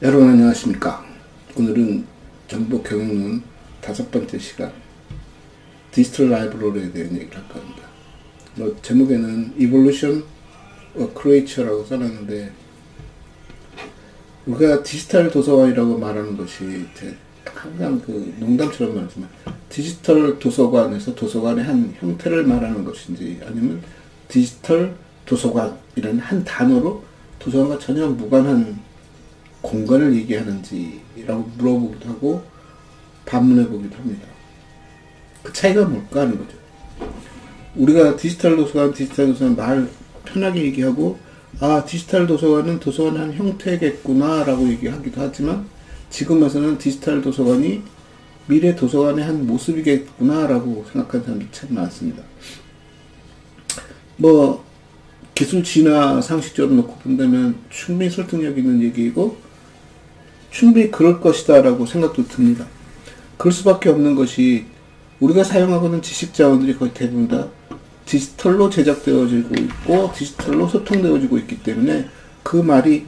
여러분 안녕하십니까. 오늘은 정보 경영론 5번째 시간 디지털 라이브러리에 대한 얘기를 할 겁니다. 제목에는 Evolution of Creature라고 써놨는데, 우리가 디지털 도서관이라고 말하는 것이 항상 농담처럼 말하지만 디지털 도서관에서 도서관의 한 형태를 말하는 것인지, 아니면 디지털 도서관이라는 한 단어로 도서관과 전혀 무관한 공간을 얘기하는지라고 물어보기도 하고 반문해 보기도 합니다. 그 차이가 뭘까 하는 거죠. 우리가 디지털 도서관 말 편하게 얘기하고, 디지털 도서관은 도서관 한 형태겠구나 라고 얘기하기도 하지만, 지금 와서는 디지털 도서관이 미래 도서관의 한 모습이겠구나 라고 생각하는 사람들이 참 많습니다. 기술 진화 상식적으로 놓고 본다면 충분히 설득력 있는 얘기이고, 충분히 그럴 것이다 라고 생각도 듭니다. 그럴 수밖에 없는 것이, 우리가 사용하고 있는 지식 자원들이 거의 대부분 다 디지털로 제작되어지고 있고 디지털로 소통되어지고 있기 때문에 그 말이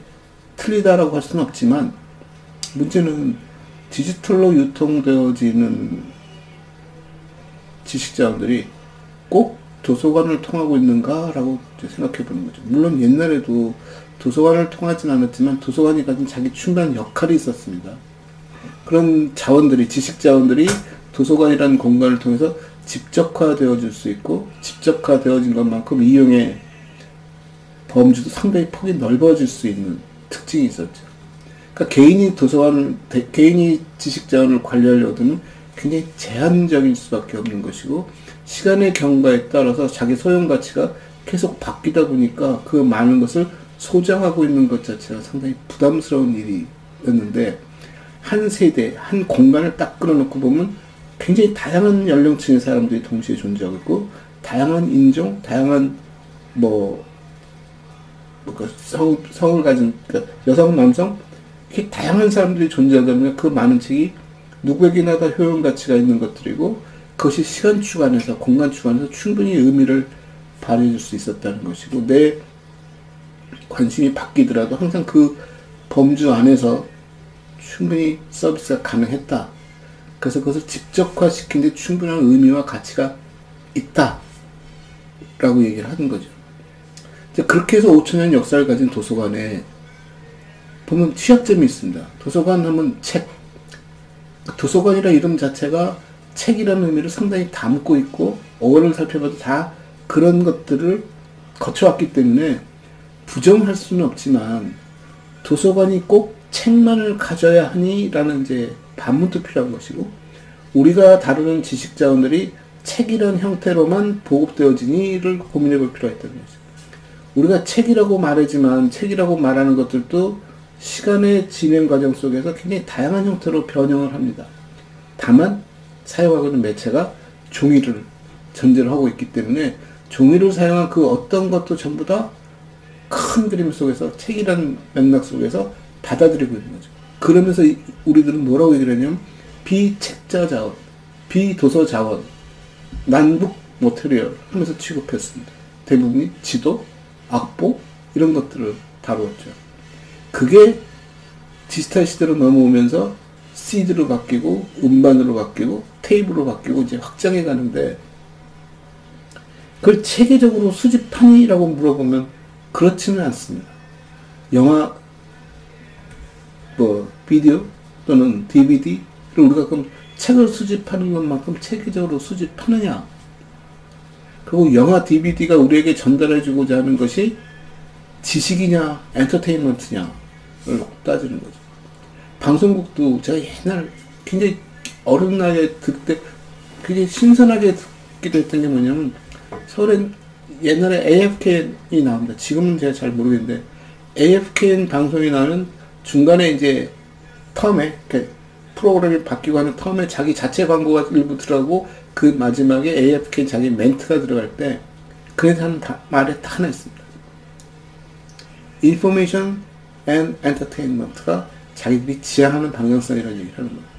틀리다라고 할 수는 없지만, 문제는 디지털로 유통되어지는 지식 자원들이 꼭 도서관을 통하고 있는가 라고 생각해 보는 거죠. 물론 옛날에도 도서관을 통하진 않았지만 도서관이 가진 자기 충분한 역할이 있었습니다. 그런 자원들이, 지식 자원들이 도서관이라는 공간을 통해서 집적화되어질 수 있고, 집적화되어진 것만큼 이용의 범주도 상당히 폭이 넓어질 수 있는 특징이 있었죠. 그러니까 개인이 지식 자원을 관리하려면 굉장히 제한적일 수밖에 없는 것이고, 시간의 경과에 따라서 자기 소용 가치가 계속 바뀌다 보니까 그 많은 것을 소장하고 있는 것 자체가 상당히 부담스러운 일이었는데, 한 세대, 한 공간을 딱 끌어놓고 보면 굉장히 다양한 연령층의 사람들이 동시에 존재하고 있고, 다양한 인종, 다양한 성을 가진, 여성, 남성, 이렇게 다양한 사람들이 존재하다 보면 그 많은 책이 누구에게나 다 효용 가치가 있는 것들이고, 그것이 시간 주관에서, 공간 주관에서 충분히 의미를 발휘해 줄 수 있었다는 것이고, 내 관심이 바뀌더라도 항상 그 범주 안에서 충분히 서비스가 가능했다. 그래서 그것을 집적화시킨 데 충분한 의미와 가치가 있다 라고 얘기를 하는 거죠. 그렇게 해서 5천년 역사를 가진 도서관에 보면 취약점이 있습니다. 도서관 하면 책, 도서관이라는 이름 자체가 책이라는 의미를 상당히 담고 있고, 어원을 살펴봐도 다 그런 것들을 거쳐왔기 때문에 부정할 수는 없지만, 도서관이 꼭 책만을 가져야 하니? 라는 반문도 필요한 것이고, 우리가 다루는 지식 자원들이 책이라는 형태로만 보급되어지니를 고민해 볼 필요가 있다는 거죠. 우리가 책이라고 말하지만, 책이라고 말하는 것들도 시간의 진행 과정 속에서 굉장히 다양한 형태로 변형을 합니다. 다만 사용하고 있는 매체가 종이를 전제로 하고 있기 때문에, 종이를 사용한 그 어떤 것도 전부 다 큰 그림 속에서, 책이라는 맥락 속에서 받아들이고 있는 거죠. 그러면서 우리들은 뭐라고 얘기를 하냐면, 비책자 자원, 비도서 자원, 난북 모터리얼 하면서 취급했습니다. 대부분이 지도, 악보, 이런 것들을 다루었죠. 그게 디지털 시대로 넘어오면서 CD로 바뀌고, 음반으로 바뀌고, 테이프로 바뀌고 이제 확장해 가는데, 그걸 체계적으로 수집하니라고 물어보면 그렇지는 않습니다. 영화, 비디오 또는 DVD를 우리가 그럼 책을 수집하는 것만큼 체계적으로 수집하느냐? 그리고 영화, DVD가 우리에게 전달해주고자 하는 것이 지식이냐, 엔터테인먼트냐를 따지는 거죠. 방송국도 제가 옛날 굉장히 어린 나이에 그때 굉장히 신선하게 듣기도 했던 게 뭐냐면, 서울엔 옛날에 AFKN이 나옵니다. 지금은 제가 잘 모르겠는데, AFKN 방송이 나오는 중간에 텀에, 프로그램이 바뀌고 하는 텀에 자기 자체 광고가 일부 들어가고, 그 마지막에 AFKN 자기 멘트가 들어갈 때, 그래서 하는 말이 딱 하나 있습니다. Information and Entertainment가 자기들이 지향하는 방향성이라는 얘기를 하는 겁니다.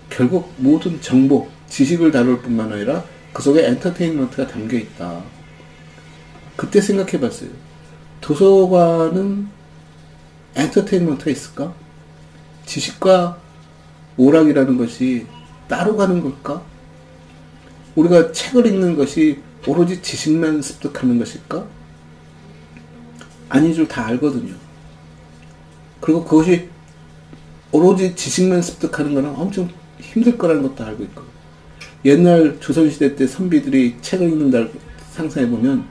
결국 모든 정보, 지식을 다룰 뿐만 아니라 그 속에 엔터테인먼트가 담겨 있다. 그때 생각해 봤어요. 도서관은 엔터테인먼트가 있을까? 지식과 오락이라는 것이 따로 가는 걸까? 우리가 책을 읽는 것이 오로지 지식만 습득하는 것일까? 아닌 줄 다 알거든요. 그리고 그것이 오로지 지식만 습득하는 거는 엄청 힘들 거라는 것도 알고 있고, 옛날 조선시대 때 선비들이 책을 읽는다고 상상해보면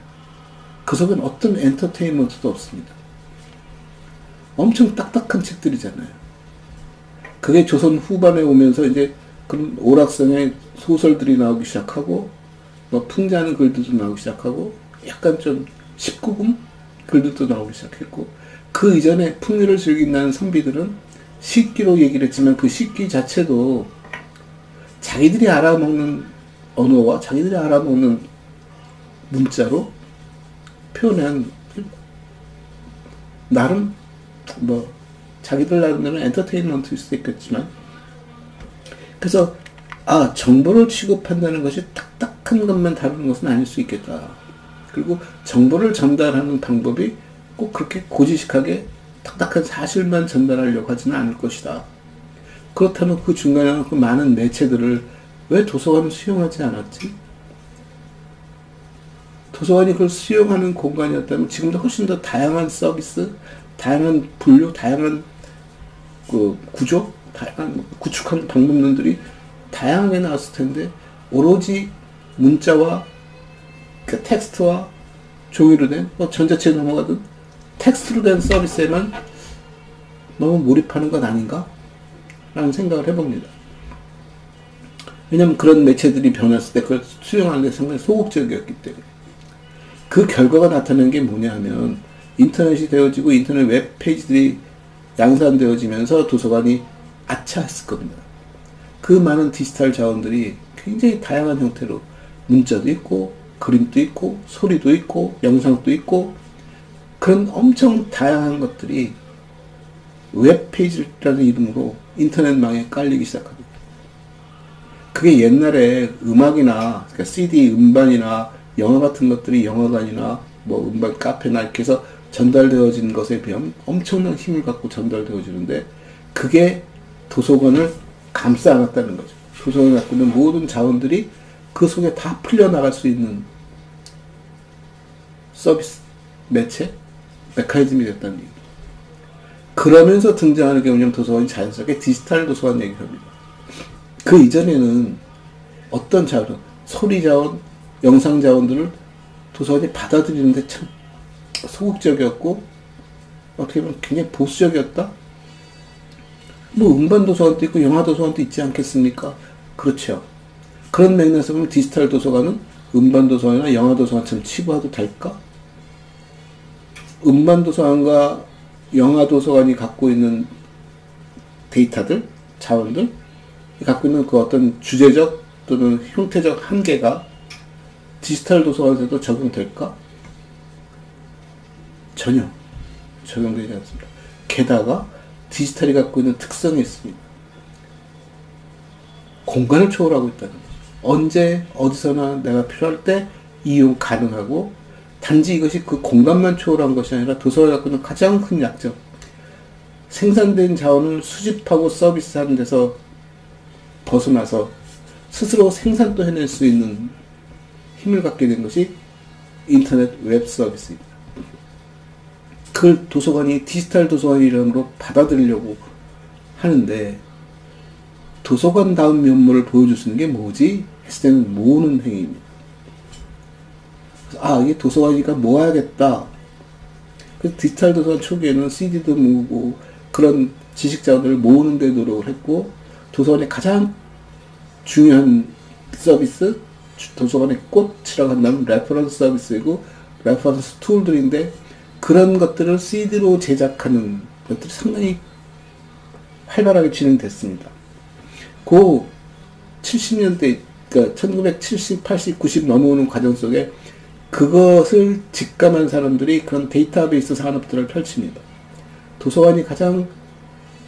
그 속엔 어떤 엔터테인먼트도 없습니다. 엄청 딱딱한 책들이잖아요. 그게 조선 후반에 오면서 이제 그런 오락성의 소설들이 나오기 시작하고, 뭐 풍자하는 글들도 나오기 시작하고, 약간 좀 19금 글들도 나오기 시작했고, 그 이전에 풍류를 즐긴다는 선비들은 시기로 얘기를 했지만 그 시기 자체도 자기들이 알아먹는 언어와 자기들이 알아먹는 문자로 표현한, 나름 뭐 자기들 나름대로 엔터테인먼트일 수도 있겠지만, 그래서 정보를 취급한다는 것이 딱딱한 것만 다루는 것은 아닐 수 있겠다. 그리고 정보를 전달하는 방법이 꼭 그렇게 고지식하게 딱딱한 사실만 전달하려고 하지는 않을 것이다. 그렇다면 그 중간에 그 많은 매체들을 왜 도서관은 수용하지 않았지? 도서관이 그걸 수용하는 공간이었다면 지금도 훨씬 더 다양한 서비스, 다양한 분류, 다양한 그 구조, 다양한 구축하는 방법론들이 다양하게 나왔을 텐데, 오로지 문자와 그 텍스트와 종이로 된, 전자책에 넘어가든 텍스트로 된 서비스에만 너무 몰입하는 것 아닌가? 라는 생각을 해봅니다. 왜냐면 그런 매체들이 변했을 때 그걸 수용하는 데 상당히 소극적이었기 때문에. 그 결과가 나타나는 게 뭐냐 하면, 인터넷이 되어지고 인터넷 웹페이지들이 양산되어지면서 도서관이 아차했을 겁니다. 그 많은 디지털 자원들이 굉장히 다양한 형태로 문자도 있고 그림도 있고 소리도 있고 영상도 있고 그런 엄청 다양한 것들이 웹페이지라는 이름으로 인터넷망에 깔리기 시작합니다. 그게 옛날에 음악이나 그러니까 CD 음반이나 영화 같은 것들이 영화관이나 뭐 음반 카페나 이렇게 해서 전달되어진 것에 비하면 엄청난 힘을 갖고 전달되어지는데, 그게 도서관을 감싸 안았다는 거죠. 도서관을 갖고 있는 모든 자원들이 그 속에 다 풀려나갈 수 있는 서비스, 매체, 메커니즘이 됐다는 얘기죠. 그러면서 등장하는 게 뭐냐면 도서관이 자연스럽게 디지털 도서관 얘기를 합니다. 그 이전에는 어떤 자원, 소리 자원, 영상 자원들을 도서관이 받아들이는데 참 소극적이었고, 어떻게 보면 굉장히 보수적이었다? 뭐 음반 도서관도 있고 영화 도서관도 있지 않겠습니까? 그렇죠. 그런 맥락에서 보면 디지털 도서관은 음반 도서관이나 영화 도서관처럼 치부해도 될까? 음반 도서관과 영화 도서관이 갖고 있는 데이터들, 자원들, 갖고 있는 그 어떤 주제적 또는 형태적 한계가 디지털 도서관에서도 적용될까? 전혀 적용되지 않습니다. 게다가 디지털이 갖고 있는 특성이 있습니다. 공간을 초월하고 있다는 거예요. 언제 어디서나 내가 필요할 때 이용 가능하고, 단지 이것이 그 공간만 초월한 것이 아니라 도서관이 갖고 있는 가장 큰 약점, 생산된 자원을 수집하고 서비스하는 데서 벗어나서 스스로 생산도 해낼 수 있는 힘을 갖게 된 것이 인터넷 웹 서비스입니다. 그걸 도서관이 디지털 도서관 이름으로 받아들이려고 하는데, 도서관다운 면모를 보여줄 수 있는 게 뭐지? 했을 때는 모으는 행위입니다. 이게 도서관이니까 모아야겠다. 그래서 디지털 도서관 초기에는 CD도 모으고 그런 지식 자원들을 모으는 데 노력을 했고, 도서관의 가장 중요한 서비스, 도서관의 꽃이라고 한다면 레퍼런스 서비스이고 레퍼런스 툴들인데, 그런 것들을 CD로 제작하는 것들이 상당히 활발하게 진행됐습니다. 그 70년대, 그러니까 1970, 80, 90 넘어오는 과정 속에 그것을 직감한 사람들이 그런 데이터베이스 산업들을 펼칩니다. 도서관이 가장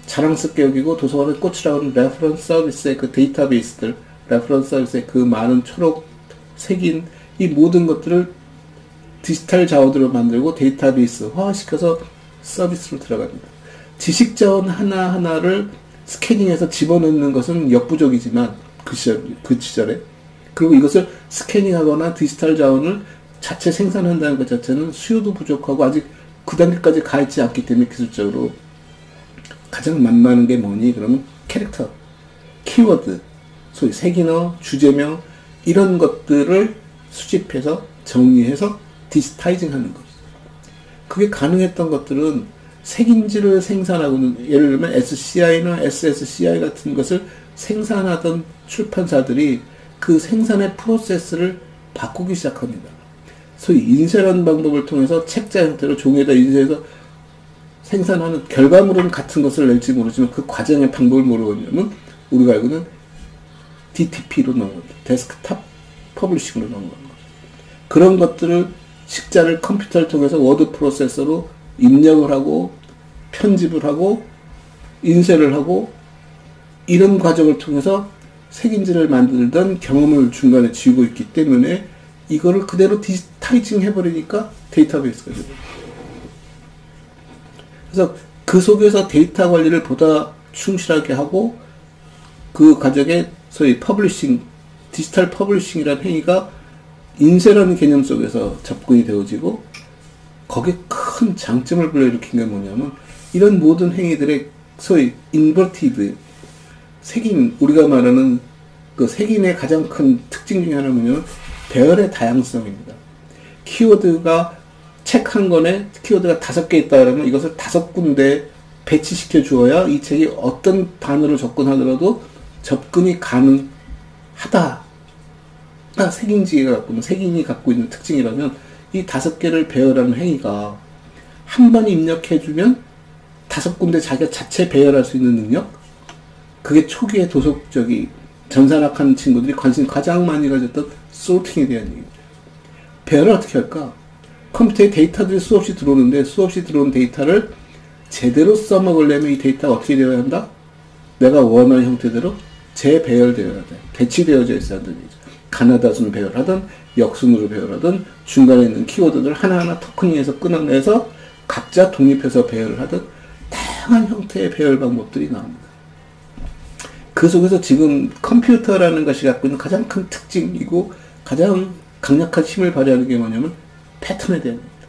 자랑스럽게 여기고 도서관의 꽃이라고 하는 레퍼런스 서비스의 그 데이터베이스들, 레퍼런스 서비스의 그 많은 초록 색인 이 모든 것들을 디지털 자원으로 만들고 데이터베이스화 시켜서 서비스로 들어갑니다. 지식자원 하나하나를 스캐닝해서 집어넣는 것은 역부족이지만 그 시절에 그리고 이것을 스캐닝하거나 디지털 자원을 자체 생산한다는 것 자체는 수요도 부족하고 아직 그 단계까지 가 있지 않기 때문에 기술적으로 가장 만만한 게 뭐니? 그러면 캐릭터, 키워드, 소위 색인어, 주제명 이런 것들을 수집해서 정리해서 디지타이징 하는 거죠. 그게 가능했던 것들은 색인지를 생산하고는 예를 들면 SCI나 SSCI 같은 것을 생산하던 출판사들이 그 생산의 프로세스를 바꾸기 시작합니다. 소위 인쇄라는 방법을 통해서 책자 형태로 종이에다 인쇄해서 생산하는 결과물은 같은 것을 낼지 모르지만 그 과정의 방법을 모르겠냐면 우리가 알고는 DTP로 넣은 겁니다. 데스크탑 퍼블리싱으로 넣은 겁니다. 그런 것들을 식자를 컴퓨터를 통해서 워드 프로세서로 입력을 하고 편집을 하고 인쇄를 하고 이런 과정을 통해서 색인지를 만들던 경험을 중간에 쥐고 있기 때문에 이거를 그대로 디지타이징 해버리니까 데이터베이스가 되죠. 그래서 그 속에서 데이터 관리를 보다 충실하게 하고 그 과정에 소위 퍼블리싱, 디지털 퍼블리싱이라는 행위가 인쇄라는 개념 속에서 접근이 되어지고 거기에 큰 장점을 불러일으킨 게 뭐냐면 이런 모든 행위들의 소위 인버티드 색인, 우리가 말하는 그 색인의 가장 큰 특징 중에 하나는 뭐냐면 배열의 다양성입니다. 키워드가 책 한 권에 키워드가 5개 있다 그러면 이것을 5군데 배치시켜 주어야 이 책이 어떤 단어로 접근하더라도 접근이 가능하다. 색인이 갖고 있는 특징이라면 이 5개를 배열하는 행위가 한 번 입력해주면 5군데 자기가 자체 배열할 수 있는 능력? 그게 초기에 전산학하는 친구들이 관심 가장 많이 가졌던 소팅에 대한 얘기죠. 배열을 어떻게 할까? 컴퓨터에 데이터들이 수없이 들어오는데 수없이 들어온 데이터를 제대로 써먹으려면 이 데이터가 어떻게 되어야 한다? 내가 원하는 형태대로 재배열되어야 돼. 배치되어져 있어야 한다는 얘기죠. 가나다순 배열하든 역순으로 배열하든 중간에 있는 키워드들 하나하나 토크닝해서 끊어내서 각자 독립해서 배열을 하든 다양한 형태의 배열 방법들이 나옵니다. 그 속에서 지금 컴퓨터라는 것이 갖고 있는 가장 큰 특징이고 가장 강력한 힘을 발휘하는 게 뭐냐면 패턴에 대한 겁니다.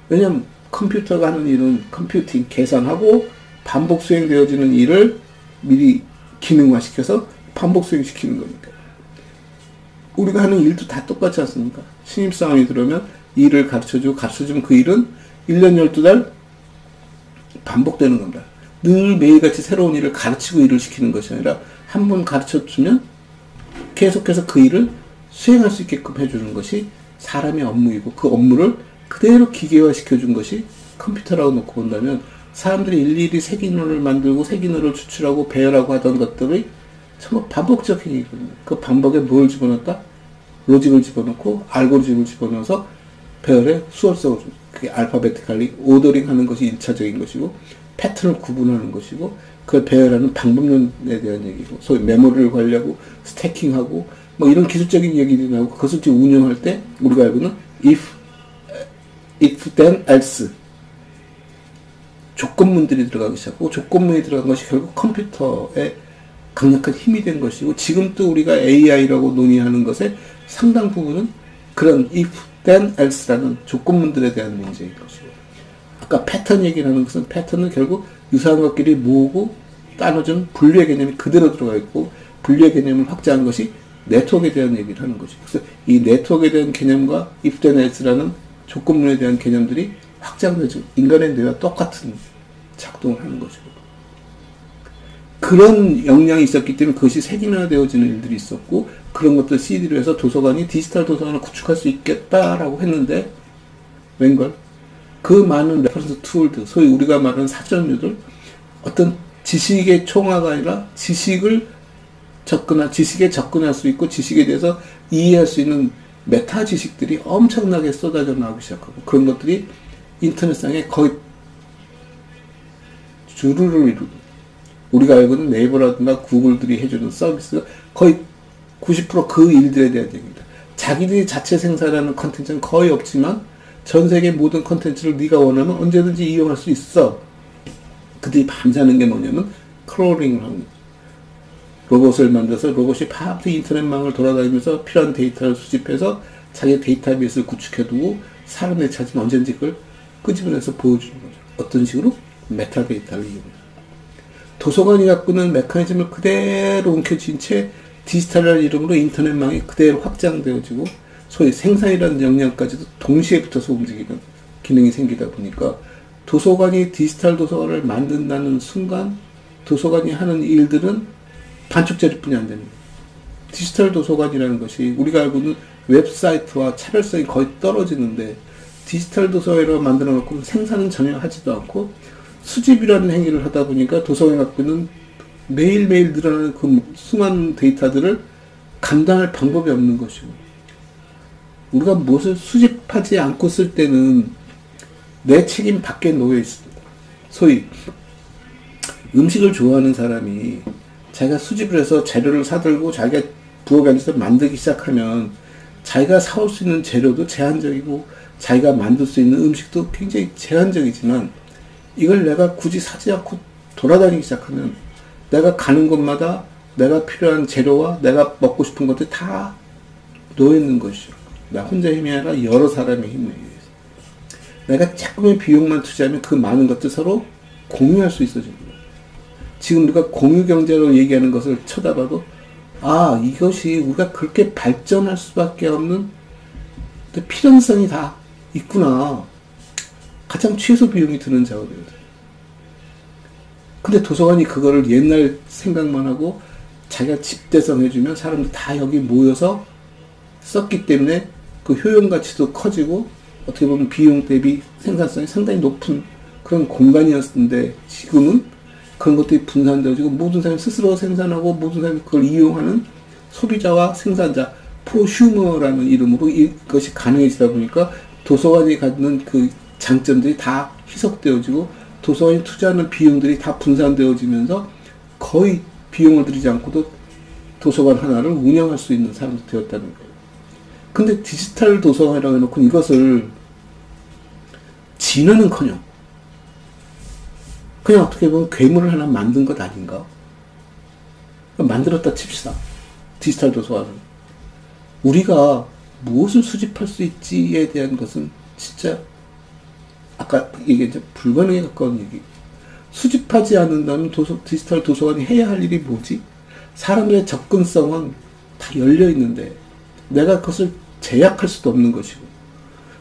왜냐하면 컴퓨터가 하는 일은 컴퓨팅, 계산하고 반복 수행되어지는 일을 미리 기능화시켜서 반복 수행시키는 거니까. 우리가 하는 일도 다 똑같지 않습니까? 신입사원이 들어오면 일을 가르쳐주면 그 일은 1년 12달 반복되는 겁니다. 늘 매일같이 새로운 일을 가르치고 일을 시키는 것이 아니라 한 번 가르쳐주면 계속해서 그 일을 수행할 수 있게끔 해주는 것이 사람의 업무이고 그 업무를 그대로 기계화 시켜준 것이 컴퓨터라고 놓고 본다면 사람들이 일일이 색인호를 만들고 색인호를 추출하고 배열하고 하던 것들이 전부 반복적 행위거든요. 그 반복에 뭘 집어넣었다? 로직을 집어넣고 알고리즘을 집어넣어서 배열의 수월성을 줍니다. 그게 알파베티칼리 오더링 하는 것이 1차적인 것이고 패턴을 구분하는 것이고 그걸 배열하는 방법론에 대한 얘기고 소위 메모리를 관리하고 스태킹하고 뭐 이런 기술적인 얘기들이 나오고 그것을 지금 운영할 때 우리가 알고는 if then else 조건문들이 들어가기 시작하고 조건문이 들어간 것이 결국 컴퓨터에 강력한 힘이 된 것이고 지금 또 우리가 AI라고 논의하는 것의 상당 부분은 그런 if then else라는 조건문들에 대한 문제인 것이고 아까 패턴 얘기를 하는 것은 패턴은 결국 유사한 것끼리 모으고 나눠준 분류의 개념이 그대로 들어가 있고 분류의 개념을 확장한 것이 네트워크에 대한 얘기를 하는 것이고 그래서 이 네트워크에 대한 개념과 if then else라는 조건문에 대한 개념들이 확장되죠. 인간의 뇌와 똑같은 작동을 하는 것이고 그런 역량이 있었기 때문에 그것이 색인화되어지는 일들이 있었고 그런 것들 CD로 해서 도서관이 디지털 도서관을 구축할 수 있겠다라고 했는데 웬걸 그 많은 레퍼런스 툴들 소위 우리가 말하는 사전류들 어떤 지식의 총화가 아니라 지식에 접근할 수 있고 지식에 대해서 이해할 수 있는 메타 지식들이 엄청나게 쏟아져 나오기 시작하고 그런 것들이 인터넷상에 거의 주류를 이루고 우리가 알고는 네이버라든가 구글들이 해주는 서비스가 거의 90% 그 일들에 대한 얘기입니다. 자기들이 자체 생산하는 컨텐츠는 거의 없지만 전 세계 모든 컨텐츠를 네가 원하면 언제든지 이용할 수 있어. 그들이 밤새는 게 뭐냐면 크롤링을 하는 거죠. 로봇을 만들어서 로봇이 밤새 인터넷망을 돌아다니면서 필요한 데이터를 수집해서 자기 데이터베이스를 구축해두고 사람들이 찾으면 언제든지 그걸 끄집어내서 보여주는 거죠. 어떤 식으로? 메타데이터를 이용해서. 도서관이 갖고 있는 메커니즘을 그대로 움켜쥔 채 디지털이라는 이름으로 인터넷망이 그대로 확장되어지고 소위 생산이라는 역량까지도 동시에 붙어서 움직이는 기능이 생기다 보니까 도서관이 디지털 도서관을 만든다는 순간 도서관이 하는 일들은 반쪽짜리뿐이 안 됩니다. 디지털 도서관이라는 것이 우리가 알고 있는 웹사이트와 차별성이 거의 떨어지는데 디지털 도서관을 만들어 놓고 생산은 전혀 하지도 않고 수집이라는 행위를 하다 보니까 도서관이 갖고 있는 매일매일 늘어나는 그 수많은 데이터들을 감당할 방법이 없는 것이고 우리가 무엇을 수집하지 않고 쓸 때는 내 책임 밖에 놓여 있습니다. 소위 음식을 좋아하는 사람이 자기가 수집을 해서 재료를 사들고 자기가 부엌에 앉아서 만들기 시작하면 자기가 사올 수 있는 재료도 제한적이고 자기가 만들 수 있는 음식도 굉장히 제한적이지만 이걸 내가 굳이 사지 않고 돌아다니기 시작하면 내가 가는 곳마다 내가 필요한 재료와 내가 먹고 싶은 것들이 다 놓여있는 것이죠. 나 혼자 힘이 아니라 여러 사람의 힘에 의해서. 내가 조금의 비용만 투자하면 그 많은 것들 서로 공유할 수 있어지는 거예요. 지금 우리가 공유경제로 얘기하는 것을 쳐다봐도 아 이것이 우리가 그렇게 발전할 수밖에 없는 필연성이 다 있구나. 가장 최소 비용이 드는 작업이거든. 근데 도서관이 그거를 옛날 생각만 하고 자기가 집대성 해주면 사람들 다 여기 모여서 썼기 때문에 그 효용가치도 커지고 어떻게 보면 비용 대비 생산성이 상당히 높은 그런 공간이었는데 지금은 그런 것들이 분산되어지고 모든 사람이 스스로 생산하고 모든 사람이 그걸 이용하는 소비자와 생산자 포슈머라는 이름으로 이것이 가능해지다 보니까 도서관이 갖는 그 장점들이 다 희석되어지고 도서관이 투자하는 비용들이 다 분산되어지면서 거의 비용을 들이지 않고도 도서관 하나를 운영할 수 있는 사람도 되었다는 거예요. 근데 디지털 도서관이라고 해놓고 이것을 진화는커녕 그냥 어떻게 보면 괴물을 하나 만든 것 아닌가? 만들었다 칩시다. 디지털 도서관은. 우리가 무엇을 수집할 수 있지에 대한 것은 진짜 아까 얘기했죠. 불가능에 가까운 얘기. 수집하지 않는다면 디지털 도서관이 해야 할 일이 뭐지? 사람들의 접근성은 다 열려 있는데 내가 그것을 제약할 수도 없는 것이고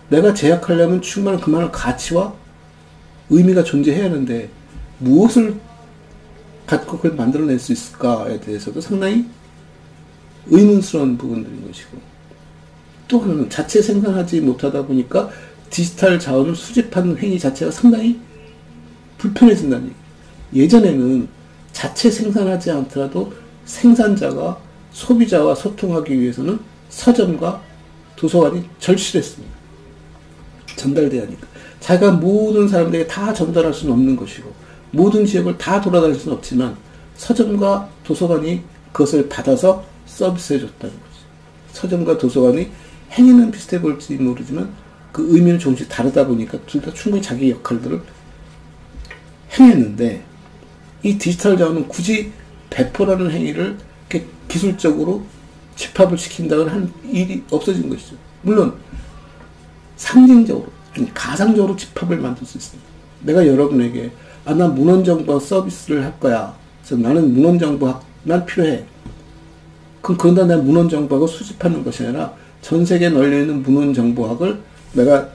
내가 제약하려면 충분한 그만한 가치와 의미가 존재해야 하는데 무엇을 갖고 그걸 만들어낼 수 있을까에 대해서도 상당히 의문스러운 부분들인 것이고 또 하나는 자체 생산하지 못하다 보니까 디지털 자원을 수집하는 행위 자체가 상당히 불편해진다는 얘기. 예전에는 자체 생산하지 않더라도 생산자가 소비자와 소통하기 위해서는 서점과 도서관이 절실했습니다. 전달돼야 하니까. 자기가 모든 사람들에게 다 전달할 수는 없는 것이고 모든 지역을 다 돌아다닐 수는 없지만 서점과 도서관이 그것을 받아서 서비스해 줬다는 거죠. 서점과 도서관이 행위는 비슷해 보일지 모르지만 그 의미는 조금씩 다르다 보니까 둘 다 충분히 자기 역할들을 행했는데 이 디지털 자원은 굳이 배포라는 행위를 이렇게 기술적으로 집합을 시킨다는 한 일이 없어진 것이죠. 물론 상징적으로 아니 가상적으로 집합을 만들 수 있습니다. 내가 여러분에게 난 문헌정보학 서비스를 할 거야. 그래서 나는 문헌정보학만 필요해. 그럼 그런다 내가 문헌정보학을 수집하는 것이 아니라 전 세계에 널려있는 문헌정보학을 내가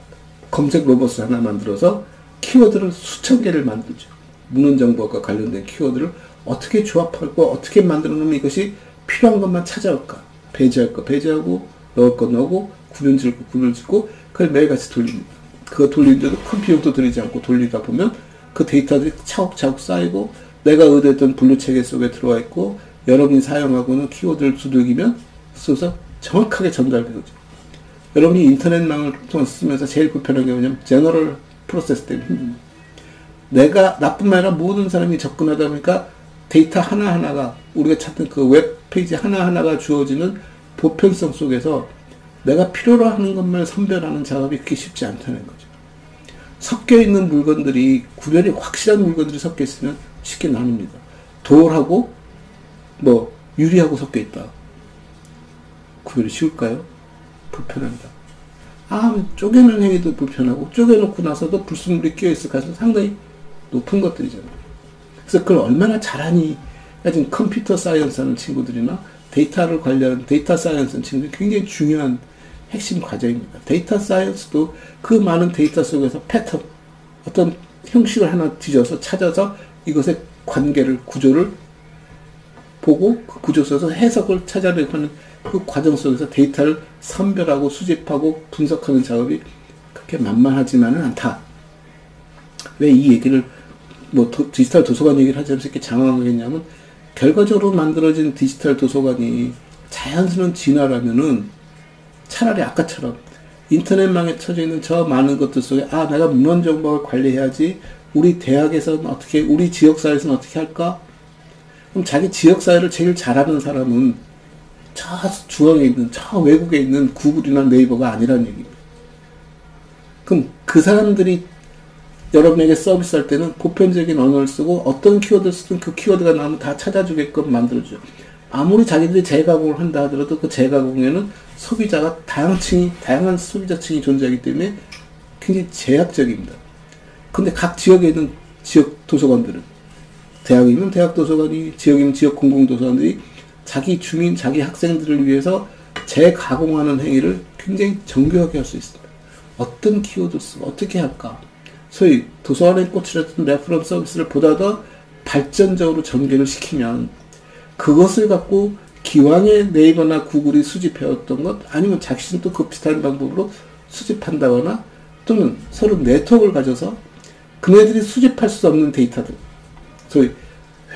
검색 로봇을 하나 만들어서 키워드를 수천 개를 만들죠. 문헌정보학과 관련된 키워드를 어떻게 조합하고 어떻게 만들어 놓으면 이것이 필요한 것만 찾아올까. 배제할 거 배제하고 넣을 거 넣고 구분 짓고 구분 짓고 그걸 매일같이 돌립니다. 그거 돌리는데도 큰 비용도 들이지 않고 돌리다 보면 그 데이터들이 차곡차곡 쌓이고 내가 의도했던 분류 체계 속에 들어와 있고 여러분이 사용하고는 키워드를 두들기면 써서 정확하게 전달되죠. 여러분이 인터넷망을 통해서 쓰면서 제일 불편한 게 뭐냐면 제너럴 프로세스 때문에 힘듭니다. 내가 나뿐만 아니라 모든 사람이 접근하다 보니까 데이터 하나하나가 우리가 찾던 그 웹페이지 하나하나가 주어지는 보편성 속에서 내가 필요로 하는 것만 선별하는 작업이 그렇게 쉽지 않다는 거죠. 섞여 있는 물건들이, 구별이 확실한 물건들이 섞여 있으면 쉽게 나눕니다. 돌하고 뭐 유리하고 섞여 있다. 구별이 쉬울까요? 불편합니다. 쪼개는 행위도 불편하고, 쪼개놓고 나서도 불순물이 끼어있을 가능성이 상당히 높은 것들이잖아요. 그래서 그걸 얼마나 잘하니, 지금 컴퓨터 사이언스 하는 친구들이나 데이터를 관리하는 데이터 사이언스 하는 친구들이 굉장히 중요한 핵심 과정입니다. 데이터 사이언스도 그 많은 데이터 속에서 패턴, 어떤 형식을 하나 뒤져서 찾아서 이것의 관계를, 구조를 보고 그 구조 속에서 해석을 찾아내고 하는 그 과정 속에서 데이터를 선별하고 수집하고 분석하는 작업이 그렇게 만만하지만은 않다. 왜 이 얘기를 디지털 도서관 얘기를 하자면서 이렇게 장황하게 했냐면, 결과적으로 만들어진 디지털 도서관이 자연스러운 진화라면은 차라리 아까처럼 인터넷망에 쳐져 있는 저 많은 것들 속에 내가 문헌 정보를 관리해야지, 우리 대학에서는 어떻게, 우리 지역사회에서는 어떻게 할까? 그럼 자기 지역사회를 제일 잘하는 사람은 저 중앙에 있는, 저 외국에 있는 구글이나 네이버가 아니라는 얘기입니다. 그럼 그 사람들이 여러분에게 서비스할 때는 보편적인 언어를 쓰고 어떤 키워드를 쓰든 그 키워드가 나오면 다 찾아주게끔 만들어줘요. 아무리 자기들이 재가공을 한다 하더라도 그 재가공에는 소비자가 다양한 소비자층이 존재하기 때문에 굉장히 제약적입니다. 근데 각 지역에 있는 지역 도서관들은, 대학이면 대학 도서관이, 지역이면 지역 공공도서관들이 자기 주민, 자기 학생들을 위해서 재가공하는 행위를 굉장히 정교하게 할 수 있습니다. 어떤 키워드 쓰고 어떻게 할까? 소위 도서관에 꽂히려던 레퍼런스 서비스를 보다 더 발전적으로 전개를 시키면, 그것을 갖고 기왕에 네이버나 구글이 수집해왔던 것, 아니면 자신도 그 비슷한 방법으로 수집한다거나, 또는 서로 네트워크를 가져서 그네들이 수집할 수 없는 데이터들, 소위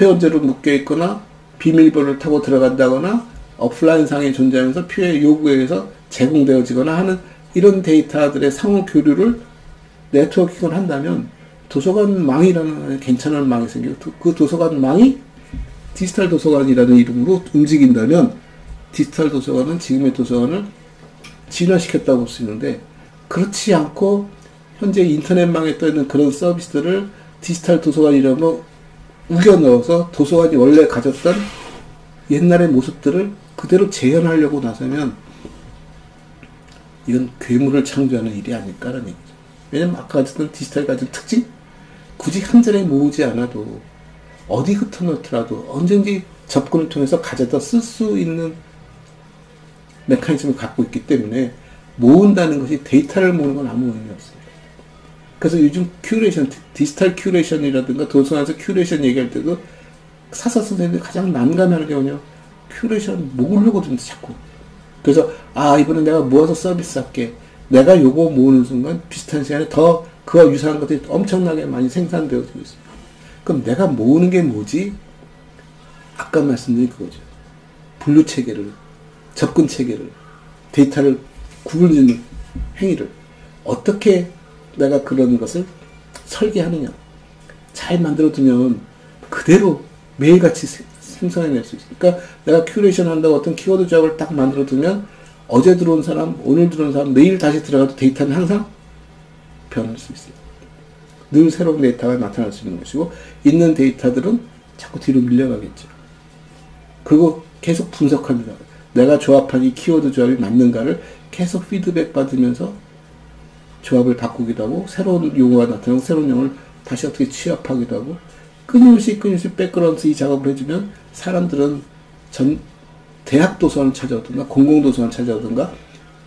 회원제로 묶여있거나 비밀번호를 타고 들어간다거나 오프라인상에 존재하면서 필요의 요구에 의해서 제공되어지거나 하는 이런 데이터들의 상호 교류를 네트워킹을 한다면, 도서관망이라는 괜찮은 망이 생기고, 그 도서관망이 디지털 도서관이라는 이름으로 움직인다면, 디지털 도서관은 지금의 도서관을 진화시켰다고 볼 수 있는데, 그렇지 않고 현재 인터넷망에 떠있는 그런 서비스들을 디지털 도서관이라고 우겨 넣어서 도서관이 원래 가졌던 옛날의 모습들을 그대로 재현하려고 나서면, 이건 괴물을 창조하는 일이 아닐까라는 얘기죠. 왜냐면 아까 가졌던 디지털이 가진 특징? 굳이 한 자리에 모으지 않아도, 어디 흩어놓더라도 언제든지 접근을 통해서 가져다 쓸 수 있는 메커니즘을 갖고 있기 때문에, 모은다는 것이, 데이터를 모으는 건 아무 의미 없습니다. 그래서 요즘 큐레이션, 디지털 큐레이션이라든가 도서관에서 큐레이션 얘기할 때도 사서 선생님들이 가장 난감해하는 게 뭐냐, 큐레이션 모으려거든요, 자꾸. 그래서 이번에 내가 모아서 서비스 할게, 내가 요거 모으는 순간 비슷한 시간에 더 그와 유사한 것들이 엄청나게 많이 생산되어지고 있습니다. 그럼 내가 모으는 게 뭐지? 아까 말씀드린 그거죠. 분류 체계를, 접근 체계를, 데이터를 구분짓는 행위를 어떻게 내가 그런 것을 설계하느냐. 잘 만들어두면 그대로 매일같이 생성해낼 수 있어요. 그러니까 내가 큐레이션 한다고 어떤 키워드 조합을 딱 만들어두면, 어제 들어온 사람, 오늘 들어온 사람, 내일 다시 들어가도 데이터는 항상 변할 수 있어요. 늘 새로운 데이터가 나타날 수 있는 것이고, 있는 데이터들은 자꾸 뒤로 밀려가겠죠. 그리고 계속 분석합니다. 내가 조합한 이 키워드 조합이 맞는가를 계속 피드백 받으면서 조합을 바꾸기도 하고, 새로운 용어가 나타나고 새로운 용어를 다시 어떻게 취합하기도 하고, 끊임없이 백그라운드 이 작업을 해주면, 사람들은 대학 도서관을 찾아오든가 공공도서관을 찾아오든가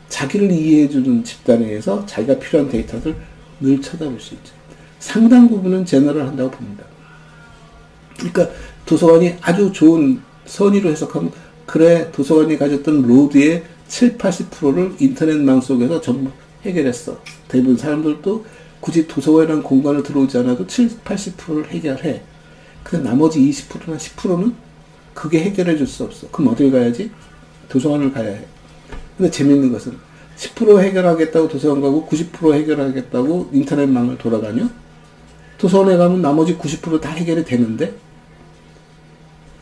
자기를 이해해주는 집단에 의해서 자기가 필요한 데이터를 늘 찾아볼 수 있죠. 상당 부분은 제너럴 한다고 봅니다. 그러니까 도서관이 아주 좋은 선의로 해석하면, 그래, 도서관이 가졌던 로드의 7, 80%를 인터넷망 속에서 전부 해결했어. 대부분 사람들도 굳이 도서관이라는 공간을 들어오지 않아도 7, 80%를 해결해. 근데 나머지 20%나 10%는 그게 해결해 줄 수 없어. 그럼 어딜 가야지? 도서관을 가야 해. 근데 재밌는 것은 10% 해결하겠다고 도서관 가고 90% 해결하겠다고 인터넷망을 돌아다녀? 도서관에 가면 나머지 90% 다 해결이 되는데,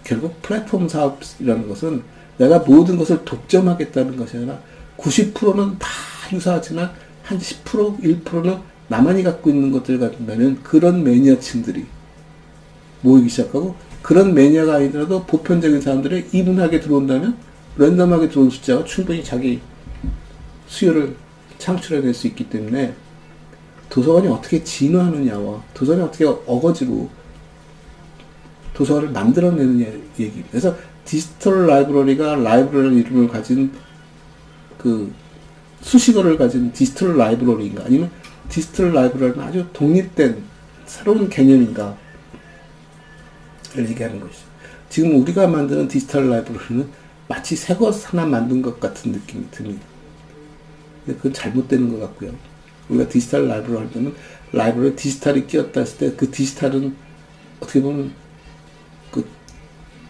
결국 플랫폼 사업이라는 것은 내가 모든 것을 독점하겠다는 것이 아니라 90%는 다 유사하지만 한 10%, 1%는 나만이 갖고 있는 것들 같으면 그런 매니아층들이 모이기 시작하고, 그런 매니아가 아니더라도 보편적인 사람들이 이분하게 들어온다면 랜덤하게 들어온 숫자가 충분히 자기 수요를 창출해낼 수 있기 때문에 도서관이 어떻게 진화하느냐와 도서관이 어떻게 어거지로 도서관을 만들어내느냐 얘기. 그래서 디지털 라이브러리가 라이브러리 이름을 가진 그 수식어를 가진 디지털 라이브러리인가, 아니면 디지털 라이브러리는 아주 독립된 새로운 개념인가 를 얘기하는 것이죠. 지금 우리가 만드는 디지털 라이브러리는 마치 새 것 하나 만든 것 같은 느낌이 듭니다. 그건 잘못되는 것 같고요. 우리가 디지털 라이브러리 할 때는 라이브러리 디지털이 끼었다 했을 때 그 디지털은 어떻게 보면 그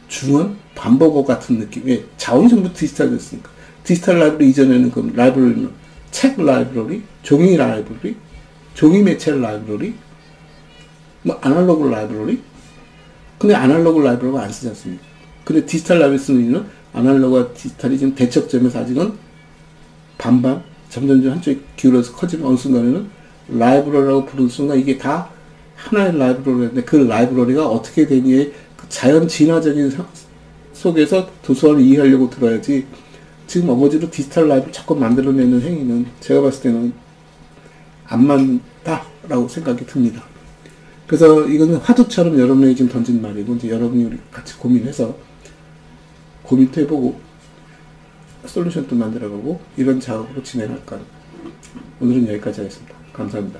중원 반버거 같은 느낌의 자원이 전부 디지털 됐으니까. 디지털 라이브러리 이전에는 그 라이브러리는 책 라이브러리, 종이 라이브러리, 종이 매체 라이브러리, 뭐 아날로그 라이브러리. 근데 아날로그 라이브러리가 안 쓰지 않습니까? 근데 디지털 라이브러리 쓰는 이유는 아날로그와 디지털이 지금 대척점에서 아직은 반반, 점점 한쪽이 기울어서 커지는 어느 순간에는 라이브러리라고 부르는 순간 이게 다 하나의 라이브러리인데, 그 라이브러리가 어떻게 되니에 그 자연 진화적인 속에서 도서관을 이해하려고 들어야지, 지금 어거지로 디지털 라이브를 자꾸 만들어내는 행위는 제가 봤을 때는 안 맞다라고 생각이 듭니다. 그래서 이거는 화두처럼 여러분에게 지금 던진 말이고, 이제 여러분이 같이 고민해서 고민도 해보고 솔루션도 만들어보고 이런 작업으로 진행할까. 오늘은 여기까지 하겠습니다. 감사합니다.